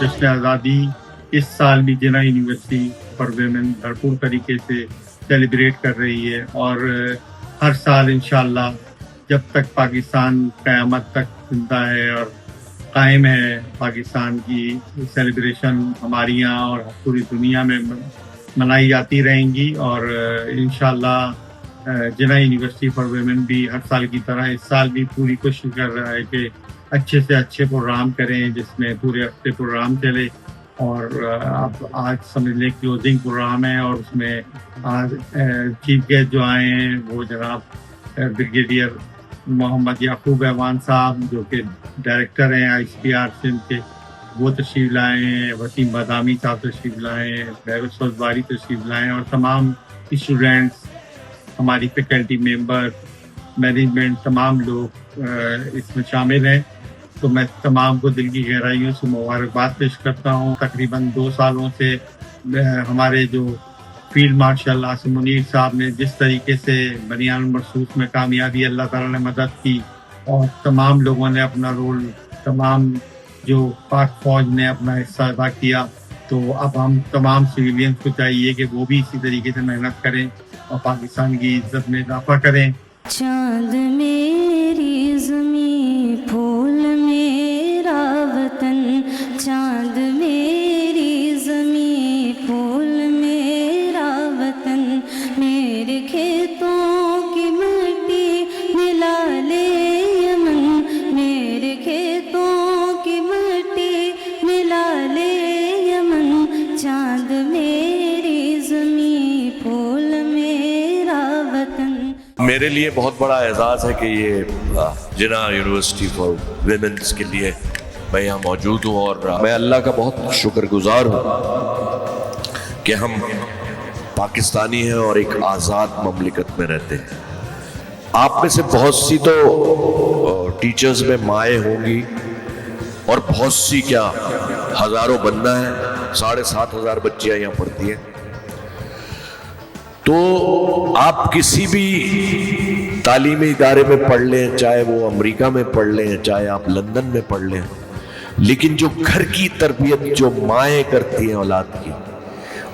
जश्न आज़ादी इस साल भी जिना यूनिवर्सिटी फॉर वुमेन भरपूर तरीके से सेलिब्रेट कर रही है और हर साल इंशाअल्लाह जब तक पाकिस्तान क़यामत तक जिंदा है और कायम है पाकिस्तान की सेलिब्रेशन हमारे यहाँ और पूरी दुनिया में मनाई जाती रहेंगी और इंशाअल्लाह जिना यूनिवर्सिटी फॉर वुमेन भी हर साल की तरह इस साल भी पूरी कोशिश कर रहा है कि अच्छे से अच्छे प्रोग्राम करें जिसमें पूरे हफ्ते प्रोग्राम चले और अब आज समझ लें क्लोजिंग प्रोग्राम है और उसमें आज चीफ गेस्ट जो आए हैं वो जनाब ब्रिगेडियर मोहम्मद याकूब ऐवान साहब जो कि डायरेक्टर हैं ICPR सिंध के, वो तशरीफ़ लाए हैं, वसीम बादामी साहब तशरीफ़ लाए हैं, बहरुल बारी तशरीफ़ लाए हैं और तमाम स्टूडेंट्स, हमारी फैकल्टी मेंबर, मैनेजमेंट, तमाम लोग इसमें शामिल हैं। तो मैं तमाम को दिल की गहराइयों से मुबारकबाद पेश करता हूँ। तकरीबन 2 सालों से हमारे जो फील्ड मार्शल आसिम मुनीर साहब ने जिस तरीके से बनियान मरसूस में कामयाबी अल्लाह ताला ने मदद की और तमाम लोगों ने अपना रोल, तमाम जो पाक फौज ने अपना हिस्सा अदा किया, तो अब हम तमाम सिविलियंस को चाहिए कि वो भी इसी तरीके से मेहनत करें और पाकिस्तान की इज्जत में इजाफा करें। चाँद मेरी ज़मीं, फूल मेरा वतन, चाँद मेरी ज़मीं, फूल मेरा वतन, मेरे खेतों की मिट्टी मिला ले यमन, मेरे खेतों की मिट्टी मिला ले यमन, चाँद मेरी ज़मीं, फूल मेरा वतन। मेरे लिए बहुत बड़ा एजाज़ है कि ये जिना यूनिवर्सिटी फॉर वुमेन्स के लिए मैं यहाँ मौजूद हूँ और मैं अल्लाह का बहुत शुक्रगुजार हूँ कि हम पाकिस्तानी हैं और एक आज़ाद ममलिकत में रहते हैं। आप में से बहुत सी तो टीचर्स में माएँ होंगी और बहुत सी क्या हज़ारों बनना है, 7,500 बच्चियाँ यहाँ पढ़ती हैं। तो आप किसी भी तालीमी इदारे में पढ़ लें, चाहे वो अमेरिका में पढ़ लें, चाहे आप लंदन में पढ़ लें, लेकिन जो घर की तरबियत जो माएँ करती हैं औलाद की,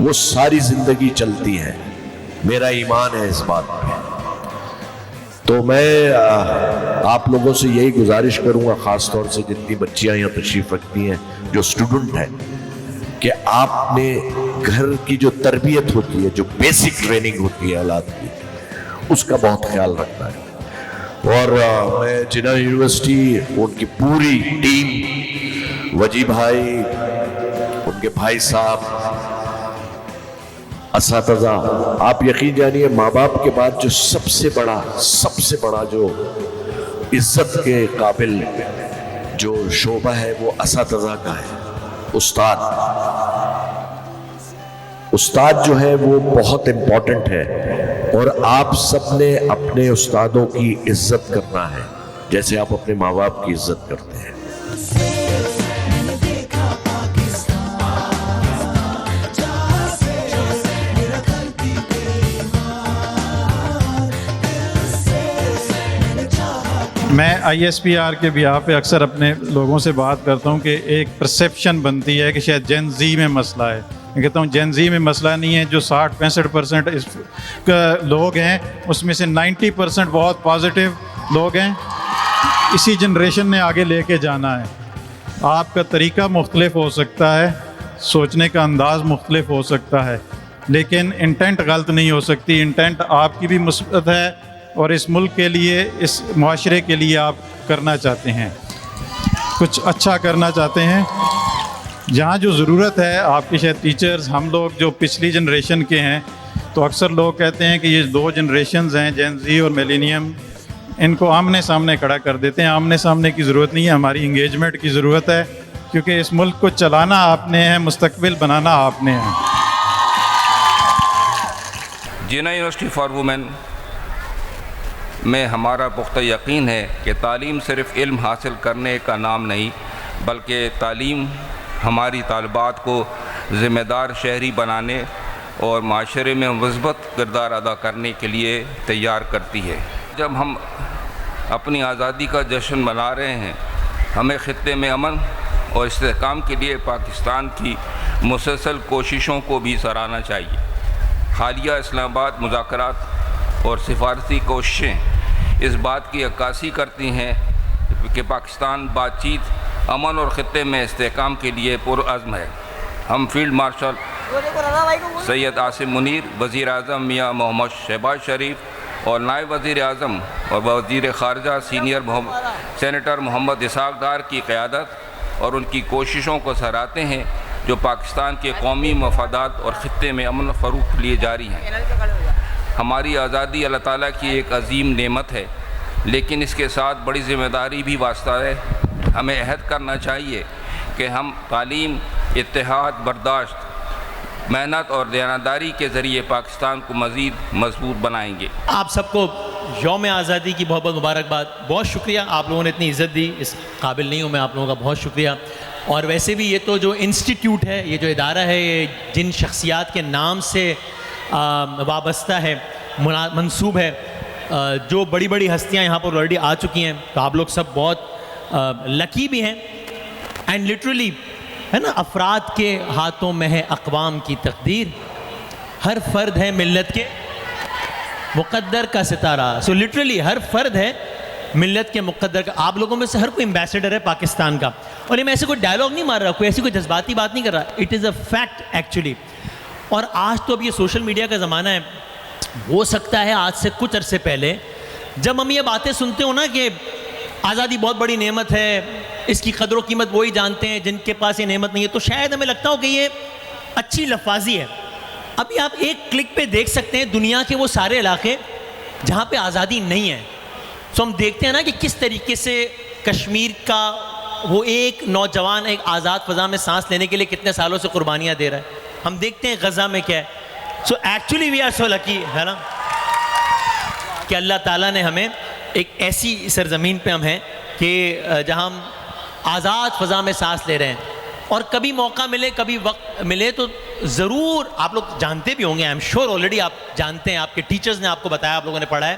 वो सारी ज़िंदगी चलती है। मेरा ईमान है इस बात पे। तो मैं आप लोगों से यही गुजारिश करूँगा, ख़ास तौर से जितनी बच्चियाँ यहाँ तशरीफ़ रखती हैं, जो स्टूडेंट हैं, कि आपने घर की जो तरबियत होती है, जो बेसिक ट्रेनिंग होती है औलाद की, उसका बहुत ख्याल रखना है। और मैं जिना यूनिवर्सिटी, उनकी पूरी टीम, वजी भाई, उनके भाई साहब, असातिज़ा, आप यकीन जानिए माँ बाप के बाद जो सबसे बड़ा जो इज्जत के काबिल जो शोबा है वो असातिज़ा का है। उस्ताद जो है वो बहुत इम्पोर्टेंट है और आप सब ने अपने उस्तादों की इज्जत करना है जैसे आप अपने माँ बाप की इज्जत करते हैं। मैं ISPR के बिहाफ पे अक्सर अपने लोगों से बात करता हूँ कि एक परसेप्शन बनती है कि शायद जेन ज़ी में मसला है। मैं कहता हूँ जेन ज़ी में मसला नहीं है। जो 60-65% लोग हैं उसमें से 90% बहुत पॉजिटिव लोग हैं। इसी जनरेशन ने आगे लेके जाना है। आपका तरीका मुख्तलिफ हो सकता है, सोचने का अंदाज़ मुख्तलिफ हो सकता है, लेकिन इंटेंट गलत नहीं हो सकती। इंटेंट आपकी भी मुस्बत है और इस मुल्क के लिए, इस माशरे के लिए आप करना चाहते हैं, कुछ अच्छा करना चाहते हैं। जहाँ जो ज़रूरत है, आपके शायद टीचर्स, हम लोग जो पिछली जनरेशन के हैं, तो अक्सर लोग कहते हैं कि ये 2 जनरेशन्स हैं, जेन ज़ी और मिलेनियम, इनको आमने सामने खड़ा कर देते हैं। आमने सामने की ज़रूरत नहीं है, हमारी इंगेजमेंट की ज़रूरत है, क्योंकि इस मुल्क को चलाना आपने है, मुस्तकबिल बनाना आपने है। जिना यूनिवर्सिटी फॉर वुमेन में हमारा पुख्ता यकीन है कि तालीम सिर्फ़ इल्म हासिल करने का नाम नहीं, बल्कि तालीम हमारी तालिबात को ज़िम्मेदार शहरी बनाने और माशरे में मुस्बत किरदार अदा करने के लिए तैयार करती है। जब हम अपनी आज़ादी का जश्न मना रहे हैं, हमें ख़ित्ते में अमन اور استحکام کے لیے پاکستان کی مسلسل کوششوں کو بھی سراہنا چاہیے۔ حالیہ اسلام آباد مذاکرات اور سفارتی کوششیں اس بات کی عکاسی کرتی ہیں کہ پاکستان بات چیت، امن اور خطے میں استحکام کے لیے پرعزم ہے۔ ہم فیلڈ مارشل سید عاصم منیر، وزیر اعظم میاں محمد شہباز شریف اور نائب وزیر اعظم اور وزیر خارجہ سینیٹر محمد اسحاق ڈار کی قیادت اور ان کی کوششوں کو سراہتے ہیں جو پاکستان کے قومی مفادات اور خطے میں امن فروغ کے لیے جاری ہیں۔ ہماری آزادی اللہ تعالیٰ کی ایک عظیم نعمت ہے، لیکن اس کے ساتھ بڑی ذمہ داری بھی واسطہ ہے۔ ہمیں عہد کرنا چاہیے کہ ہم تعلیم، اتحاد، برداشت، محنت اور دیانتداری کے ذریعے پاکستان کو مزید مضبوط بنائیں گے۔ آپ سب کو یوم آزادی کی بہت بہت مبارکباد۔ بہت شکریہ، آپ لوگوں نے اتنی عزت دی، اس قابل نہیں ہوں میں آپ لوگوں کا، بہت شکریہ۔ اور ویسے بھی یہ تو جو انسٹیٹیوٹ ہے، یہ جو ادارہ ہے، یہ جن شخصیات کے نام سے وابستہ ہے، منسوب ہے، جو بڑی بڑی ہستیاں یہاں پر آلریڈی آ چکی ہیں، تو آپ لوگ سب بہت لکی بھی ہیں۔ اینڈ لٹرلی ہے نا، افراد کے ہاتھوں میں ہے اقوام کی تقدیر، ہر فرد ہے ملت کے مقدر کا ستارہ۔ سو لٹرلی ہر فرد ہے ملت کے مقدر کا۔ آپ لوگوں میں سے ہر کوئی ایمبیسیڈر ہے پاکستان کا، اور یہ میں ایسے کوئی ڈائلاگ نہیں مار رہا، کوئی ایسی کوئی جذباتی بات نہیں کر رہا، it is a fact actually. اور آج تو اب یہ سوشل میڈیا کا زمانہ ہے، ہو سکتا ہے آج سے کچھ عرصے پہلے جب ہم یہ باتیں سنتے ہو نا کہ آزادی بہت بڑی نعمت ہے، اس کی قدر و قیمت وہی جانتے ہیں جن کے پاس یہ نعمت نہیں ہے، تو شاید ہمیں لگتا ہو کہ یہ اچھی لفاظی ہے۔ ابھی آپ ایک کلک پہ دیکھ سکتے ہیں دنیا کے وہ سارے علاقے جہاں پہ آزادی نہیں ہے۔ تو ہم دیکھتے ہیں نا کہ کس طریقے سے کشمیر کا وہ ایک نوجوان ایک آزاد فضا میں سانس لینے کے لیے کتنے سالوں سے قربانیاں دے رہا ہے۔ ہم دیکھتے ہیں غزہ میں کیا ہے۔ So actually we are so لکی، ہے نا، کہ اللہ تعالیٰ نے ہمیں ایک ایسی سرزمین پہ ہم ہیں کہ جہاں ہم آزاد فضا میں سانس لے رہے ہیں۔ اور کبھی موقع ملے، کبھی وقت ملے تو ضرور، آپ لوگ جانتے بھی ہوں گے، آئی ایم شیور آلریڈی آپ جانتے ہیں، آپ کے ٹیچرز نے آپ کو بتایا، آپ لوگوں نے پڑھا ہے،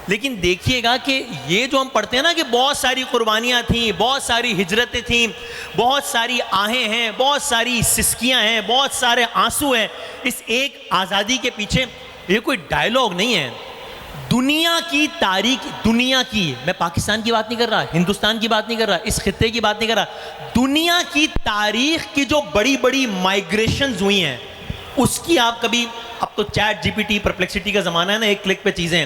لیکن دیکھیے گا کہ یہ جو ہم پڑھتے ہیں نا کہ بہت ساری قربانیاں تھیں، بہت ساری ہجرتیں تھیں، بہت ساری آہیں ہیں، بہت ساری سسکیاں ہیں، بہت سارے آنسو ہیں، اس ایک آزادی کے پیچھے یہ کوئی ڈائلاگ نہیں ہے۔ دنیا کی تاریخ، دنیا کی، میں پاکستان کی بات نہیں کر رہا، ہندوستان کی بات نہیں کر رہا، اس خطے کی بات نہیں کر رہا، دنیا کی تاریخ کی جو بڑی بڑی مائیگریشنز ہوئی ہیں اس کی آپ کبھی، اب تو ChatGPT, Perplexity کا زمانہ ہے نا، ایک کلک پہ چیزیں ہیں،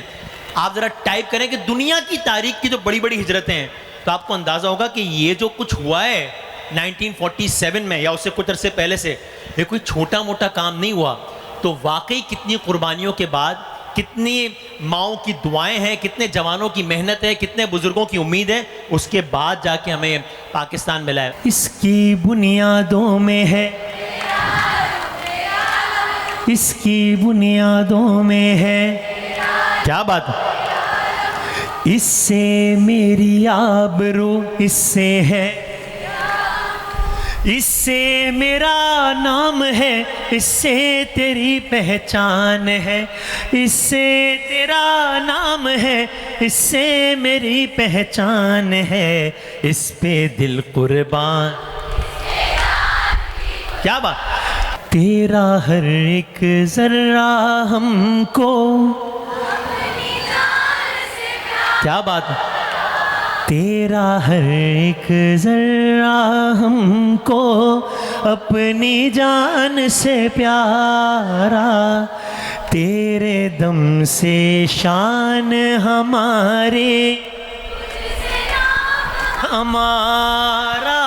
آپ ذرا ٹائپ کریں کہ دنیا کی تاریخ کی جو بڑی بڑی ہجرتیں ہیں تو آپ کو اندازہ ہوگا کہ یہ جو کچھ ہوا ہے 1947 میں یا اس سے کچھ عرصے پہلے سے، یہ کوئی چھوٹا موٹا کام نہیں ہوا۔ تو واقعی کتنی قربانیوں کے بعد، کتنی ماؤں کی دعائیں ہیں، کتنے جوانوں کی محنت ہے، کتنے بزرگوں کی امید ہے، اس کے بعد جا کے ہمیں پاکستان ملا ہے۔ اس کی بنیادوں میں ہے، اس کی بنیادوں میں ہے، کیا بات ہے، اس سے میری آبرو، اس سے ہے، اس سے میرا نام ہے، اس سے تیری پہچان ہے، اس سے تیرا نام ہے، اس سے میری پہچان ہے، اس پہ دل قربان، کیا بات، تیرا ہر ایک ذرہ ہم کو، کیا بات ہے، تیرا ہر ایک ذرہ ہم کو اپنی جان سے پیارا، تیرے دم سے شان ہمارے، ہمارا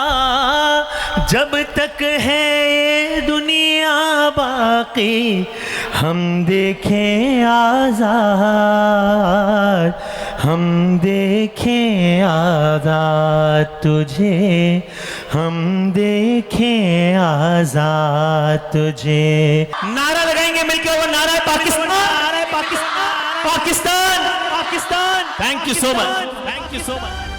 جب تک ہے دنیا باقی، ہم دیکھیں آزاد، ہم دیکھیں آزاد تجھے، ہم دیکھیں آزاد تجھے۔ نعرہ لگائیں گے مل کے، وہ نعرہ پاکستان، نعرہ Pakistan, Pakistan, Pakistan. Thank you so much, thank you so much.